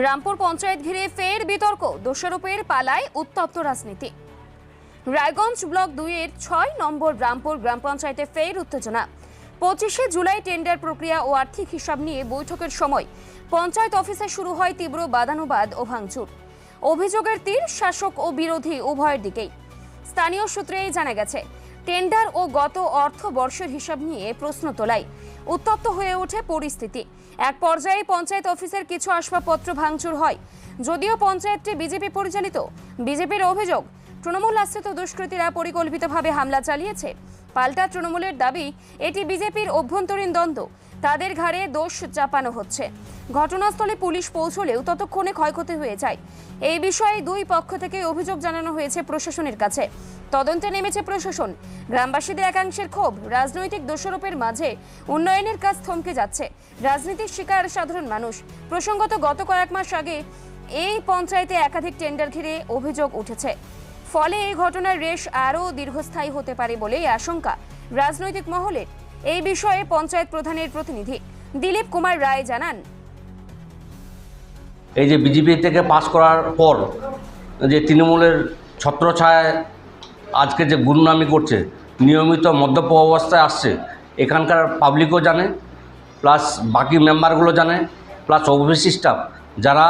রামপুর পঞ্চায়েত ঘিরে ফের বিতর্ক, দোষারোপের পালায় উত্তপ্ত রাজনীতি। রায়গঞ্জ ব্লক 2-এর 6 নম্বর রামপুর গ্রাম পঞ্চায়েতে ফের উত্তেজনা। 25শে জুলাই টেন্ডার প্রক্রিয়া ও আর্থিক হিসাব নিয়ে বৈঠকের সময় পঞ্চায়েত অফিসে শুরু হয় তীব্র বাদানুবাদ ও ভাঙচুর। অভিযোগের তীর শাসক ও বিরোধী উভয়ের দিকেই। স্থানীয় সূত্রেই জানা গেছে, টেন্ডার ও গত অর্থ বর্ষের হিসাব নিয়ে প্রশ্ন তোলায় উত্তপ্ত হয়ে ওঠে পরিস্থিতি। এক পর্যায়ে পঞ্চায়েত অফিসের কিছু আসবাবপত্র ভাঙচুর হয়। যদিও পঞ্চায়েতটি বিজেপি পরিচালিত, বিজেপির অভিযোগ তৃণমূল আশ্রিত দুষ্কৃতীরা পরিকল্পিতভাবে হামলা চালিয়েছে। পাল্টা তৃণমূলের দাবি এটি বিজেপির অভ্যন্তরীণ দ্বন্দ্ব, তাদের ঘাড়ে দোষ চাপানো হচ্ছে। ঘটনাস্থলে পুলিশ পৌঁছলেও ততক্ষণে ক্ষয়ক্ষতি হয়ে যায়। এই বিষয়ে দুই পক্ষ থেকে অভিযোগ জানানো হয়েছে প্রশাসনের কাছে। তদন্তে নেমেছে প্রশাসন। গ্রামবাসীদের একাংশের ক্ষোভ, রাজনৈতিক দোষারোপের মাঝে উন্নয়নের কাজ থমকে যাচ্ছে। রাজনীতির শিকার সাধারণ মানুষ। প্রসঙ্গত, গত কয়েক মাস আগে এই পঞ্চায়েতে একাধিক টেন্ডার ঘিরে অভিযোগ উঠেছে। ফলে এই ঘটনার রেশ আরও দীর্ঘস্থায়ী হতে পারে বলেই আশঙ্কা রাজনৈতিক মহলের। এই বিষয়ে পঞ্চায়েত প্রধানের প্রতিনিধি দিলীপ কুমার রায় জানান, এই যে বিজেপি থেকে পাস করার পর যে তৃণমূলের ছত্রছায়ায় আজকে যে গুমনামি করছে, নিয়মিত মদ্যপ অবস্থায় আসছে, এখানকার পাবলিকও জানে, প্লাস বাকি মেম্বারগুলো জানে, প্লাস অফিস স্টাফ যারা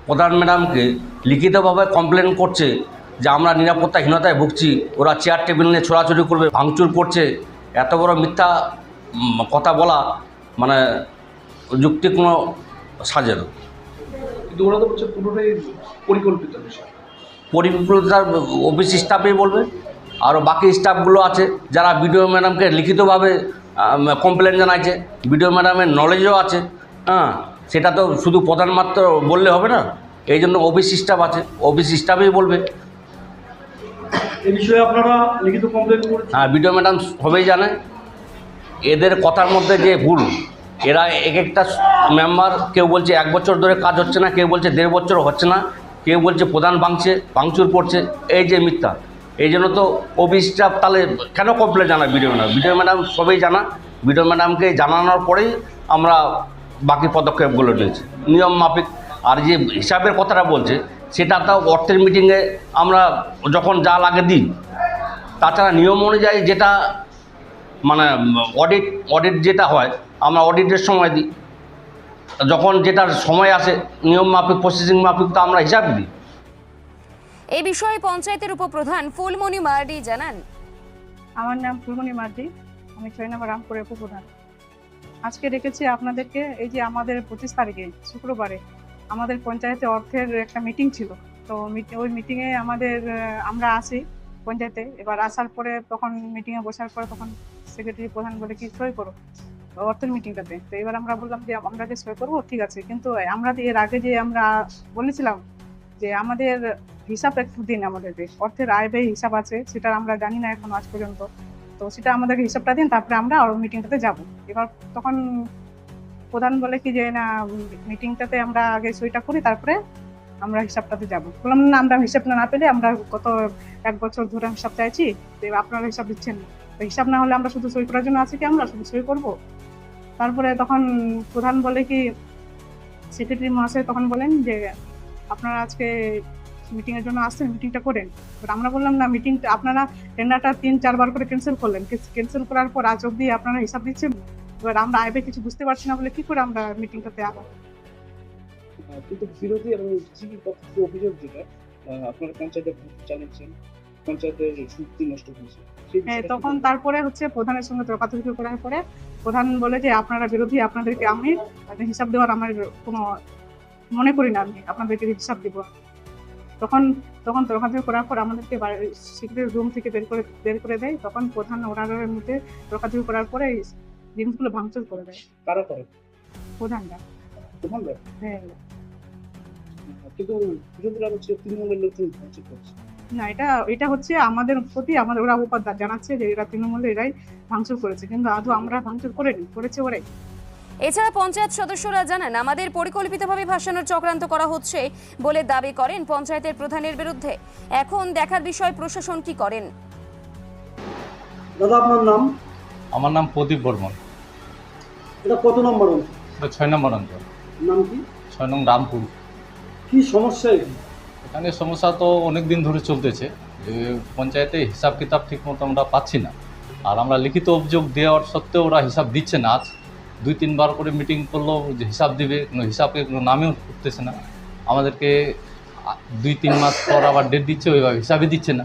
প্রধান ম্যাডামকে লিখিতভাবে কমপ্লেন করছে যে আমরা নিরাপত্তাহীনতায় ভুগছি, ওরা চেয়ার টেবিল নিয়ে ছোড়াছুড়ি করবে, ভাঙচুর করছে। এত বড় মিথ্যা কথা বলা মানে যুক্তি কোনো সাজে না। কিন্তু ওরা তো হচ্ছে পুরোটাই পরিকল্পিত বিষয়। পরিকল্পিতার অফিস স্টাফই বলবে, আরও বাকি স্টাফগুলো আছে যারা বিডিও ম্যাডামকে লিখিতভাবে কমপ্লেন জানাইছে, বিডিও ম্যাডামের নলেজও আছে। সেটা তো শুধু প্রধান মাত্র বললে হবে না, এই জন্য অফিস স্টাফ আছে, অফিস স্টাফই বলবে। এই বিষয়ে আপনারা লিখিত কমপ্লেন করেছেন? হ্যাঁ, বিডিও ম্যাডাম সবাই জানে। এদের কথার মধ্যে যে ভুল, এরা এক একটা মেম্বার, কেউ বলছে 1 বছর ধরে কাজ হচ্ছে না, কেউ বলছে 1.5 বছর হচ্ছে না, কেউ বলছে প্রধান ভাঙচুর করছে, এই যে মিথ্যা। এই জন্য তো অফিস স্টাফ তাহলে কেন কমপ্লেন জানায় বিডিও ম্যাডাম? বিডিও ম্যাডাম সবাই জানা, বিডিও ম্যাডামকে জানানোর পরেই আমরা বাকি পদক্ষেপগুলো নিয়েছি নিয়ম মাফিক। আর যে হিসাবের কথাটা বলছে, সেটা তো অর্থের মিটিংয়ে আমরা যখন যা লাগে দিই, তাছাড়া নিয়ম অনুযায়ী যেটা মানে অডিট যেটা হয়, আমরা অডিটের সময় দিই। যখন যেটার সময় আসে নিয়ম মাফিক, প্রসেসিং মাফিক, তো আমরা হিসাব দিই। এই বিষয়ে পঞ্চায়েতের উপপ্রধান ফুলমণি মার্ডি জানান, আমার নাম ফুলমণি মার্ডি, আমি 6 নম্বর রামপুরের উপপ্রধান। আজকে ডেকেছি আপনাদেরকে, এই যে আমাদের 25 তারিখে শুক্রবারে আমাদের পঞ্চায়েতে অর্থের একটা মিটিং ছিল। তো ওই মিটিংয়ে আমরা আসি পঞ্চায়েতে। এবার আসার পরে তখন মিটিংয়ে বসার পরে তখন সেক্রেটারি প্রধান বলে কি সই করো অর্থের মিটিংটাতে। তো এবার আমরা বললাম যে আমরা যে সই করবো ঠিক আছে, কিন্তু আমরা এর আগে যে আমরা বলেছিলাম যে আমাদের হিসাব একটু দিন, আমাদেরকে অর্থের আয় ব্যয় হিসাব আছে, সেটা আমরা জানি না এখন আজ পর্যন্ত। তো সেটা আমাদেরকে হিসাবটা দিন, তারপরে আমরা আরো মিটিংটাতে যাব। এবার তখন প্রধান বলে কি যে না, মিটিংটাতে আমরা আগে সইটা করি, তারপরে আমরা হিসাবটাতে যাব। বললাম না, আমরা হিসাব না পেলে আমরা গত 1 বছর ধরে হিসাব চাইছি, আপনারা হিসাব দিচ্ছেন না। তো হিসাব না হলে আমরা শুধু সই করার জন্য আছি কি? আমরা শুধু সই করবো? তারপরে তখন প্রধান বলে কি, সেক্রেটারি মহাশয় তখন বলেন যে আপনারা আজকে মিটিংয়ের জন্য আসছেন, মিটিংটা করেন। এবার আমরা বললাম না, মিটিংটা আপনারা টেন্ডারটা 3-4 বার করে ক্যান্সেল করলেন, ক্যান্সেল করার পর আজ অব্দি আপনারা হিসাব দিচ্ছেন। এবার আমরা আইবে কিছু বুঝতে পারছি না বলে কি করে আমরা মিটিংটাতে আবার। কিন্তু বিরোধী এবং বিজেপির পক্ষ থেকে অভিযোগ যেটা আপনারা পঞ্চায়েতে চালিয়েছেন, পঞ্চায়েতের শক্তি নষ্ট হয়েছে। হ্যাঁ, তখন তারপরে হচ্ছে প্রধানের সঙ্গে তর্কাতর্কি করার পরে প্রধান বলে যে আপনারা বিরোধী, আপনাদেরকে আমি হিসাব দেওয়ার আমার কোনো মনে করি না, আমি আপনাদেরকে হিসাব দিব। তখন তর্কাতর্কি করার পর আমাদেরকে সিক্রেট রুম থেকে বের করে দেয়। তখন প্রধান ওনারের মধ্যে তর্কাতর্কি করার পরে জিনিসগুলো ভাঙচুর করে দেয়। কারা করে? প্রধানরা। হ্যাঁ, কিন্তু বিরোধীরা হচ্ছে তৃণমূলের লোকজন ভাঙচুর করছে না, এটা হচ্ছে আমাদের প্রতি ওরা উপাদান জানাচ্ছে যে এরা তৃণমূলে এরাই ভাঙচুর করেছে, কিন্তু আদৌ আমরা ভাঙচুর করিনি, করেছে ওরাই। এছাড়া পঞ্চায়েত সদস্যরা জানান, আমাদের পরিকল্পিতভাবে ভাসানোর চক্রান্ত করা হচ্ছে বলে দাবি করেন পঞ্চায়েতের প্রধানের বিরুদ্ধে। এখন দেখার বিষয় প্রশাসন কি করেন। দাদা, আপনার নাম? আমার নাম প্রদীপ বর্মন। এটা কত নম্বর অঞ্চল? 6 নম্বর অঞ্চল। নাম কি? 6 নং রামপুর। কি সমস্যা এখানে? এখানে সমস্যা তো অনেক দিন ধরে চলতেছে, পঞ্চায়েতে হিসাব কিতাব ঠিক মতো আমরা পাচ্ছি না। আর আমরা লিখিত অভিযোগ দেওয়ার সত্ত্বেও ওরা হিসাব দিচ্ছে না। আজ 2-3 বার করে মিটিং করলো যে হিসাব দিবে, কোনো হিসাবে কোনো নামেও উঠতেছে না। আমাদেরকে 2-3 মাস পর আবার ডেট দিচ্ছে, ওইভাবে হিসাবে দিচ্ছে না।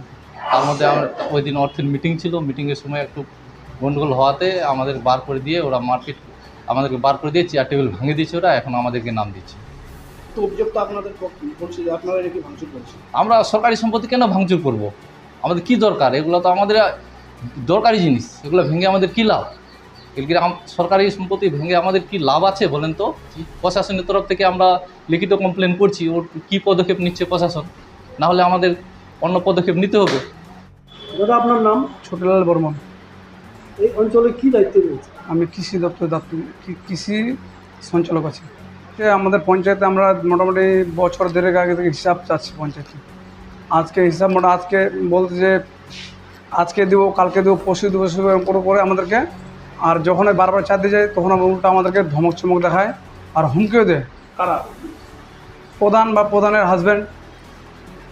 তার মধ্যে আমার ওই দিন অর্থের মিটিং ছিল, মিটিংয়ের সময় একটু গন্ডগোল হওয়াতে আমাদের বার করে দিয়ে ওরা মারপিট, আমাদেরকে বার করে দিয়ে চেয়ার টেবিল ভেঙে দিচ্ছে ওরা, এখন আমাদেরকে নাম দিচ্ছে। তো অভিযোগ তো আপনাদের বলছে যে আপনারা এটা কি ভাঙচুর করছেন। আমরা সরকারি সম্পত্তি কেন ভাঙচুর করব? আমাদের কি দরকার? এগুলো তো আমাদের দরকারি জিনিস, এগুলো ভেঙে আমাদের কী লাভ? এগুলো সরকারি সম্পত্তি ভেঙে আমাদের কি লাভ আছে বলেন তো? প্রশাসনের তরফ থেকে আমরা লিখিত কমপ্লেন করছি, ওর কী পদক্ষেপ নিচ্ছে প্রশাসন, না হলে আমাদের অন্য পদক্ষেপ নিতে হবে। দাদা আপনার নাম? ছোটলাল বর্মন। এই অঞ্চলে কি দায়িত্ব রয়েছে? আমি কৃষি দপ্তর কৃষি সঞ্চালক আছি। আমাদের পঞ্চায়েতে আমরা মোটামুটি বছর দেড়েক আগে থেকে হিসাব চাচ্ছি পঞ্চায়েতে। আজকে হিসাব আজকে বলতে যে আজকে দেবো, কালকে দেবো, পরশু দেবো, এরকম করে আমাদেরকে। আর যখন বারবার চাইতে যায় তখন উল্টা আমাদেরকে ধমক চমক দেখায় আর হুমকিও দেয়। কারা? প্রধান বা প্রধানের হাজব্যান্ড।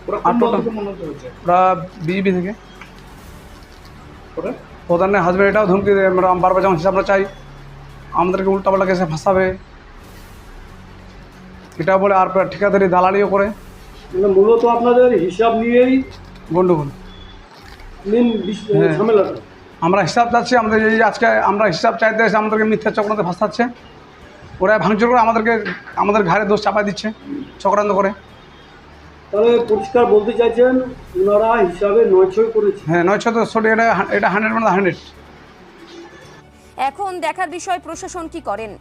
ওরা কোন দল থেকে মনোনীত হয়েছে? ওরা বিজেপি থেকে। ওরা প্রধানের হাজব্যান্ড এটাও ধমকি দেয়, আমরা বারবার যখন হিসাবটা চাই আমাদেরকে উল্টাপাল্টা কেসে ফাঁসাবে এটা বলে। আর ঠিকাদারি দালালিও করে। মানে মূলত আপনাদের হিসাব নিয়েই গন্ডগোল মেন হ্যাঁ। ঝামেলাটা। আমরা হিসাব চাচ্ছি, আমাদের এই আজকে আমরা হিসাব চাইতে এসে আমাদেরকে মিথ্যা চক্রান্তে ফাঁসাচ্ছে। ওরা ভাঙচুর করে আমাদের ঘাড়ে দোষ চাপাই দিচ্ছে চক্রান্ত করে। তাহলে পরিষ্কার বলতে চাইছেন ওনারা হিসাবে 9-6 করেছে? হ্যাঁ, 9-6 তো সরি, এটা 100 এখন দেখার বিষয় প্রশাসন কি করেন।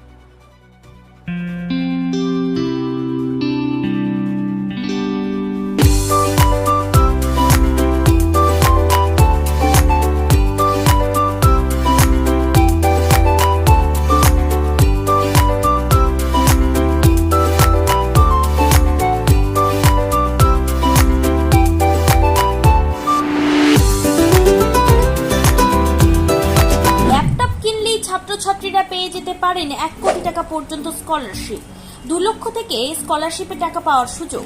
ছাত্রছাত্রীরা পেয়ে যেতে পারেন 1 কোটি টাকা পর্যন্ত স্কলারশিপ, 2 লক্ষ থেকে স্কলারশিপে টাকা পাওয়ার সুযোগ।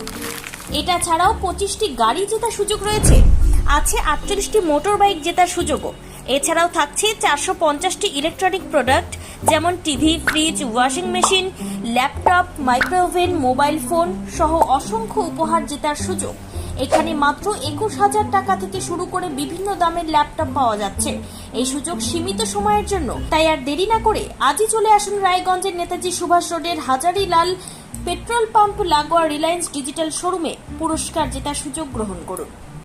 এটা ছাড়াও 25টি গাড়ি জেতার সুযোগ রয়েছে, আছে 48টি মোটর বাইক জেতার সুযোগও। এছাড়াও থাকছে 450টি ইলেকট্রনিক প্রোডাক্ট যেমন TV, fridge, washing machine, laptop, micro oven, mobile phone সহ অসংখ্য উপহার জেতার সুযোগ। এখানে মাত্র 21,000 টাকা থেকে শুরু করে বিভিন্ন দামের ল্যাপটপ পাওয়া যাচ্ছে। এই সুযোগ সীমিত সময়ের জন্য, তাই আর দেরি না করে আজই চলে আসুন রায়গঞ্জের নেতাজি সুভাষ রোডের হাজারিলাল পেট্রোল পাম্প লাগোয়া রিলায়েন্স ডিজিটাল শোরুমে পুরস্কার জেতার সুযোগ গ্রহণ করুন।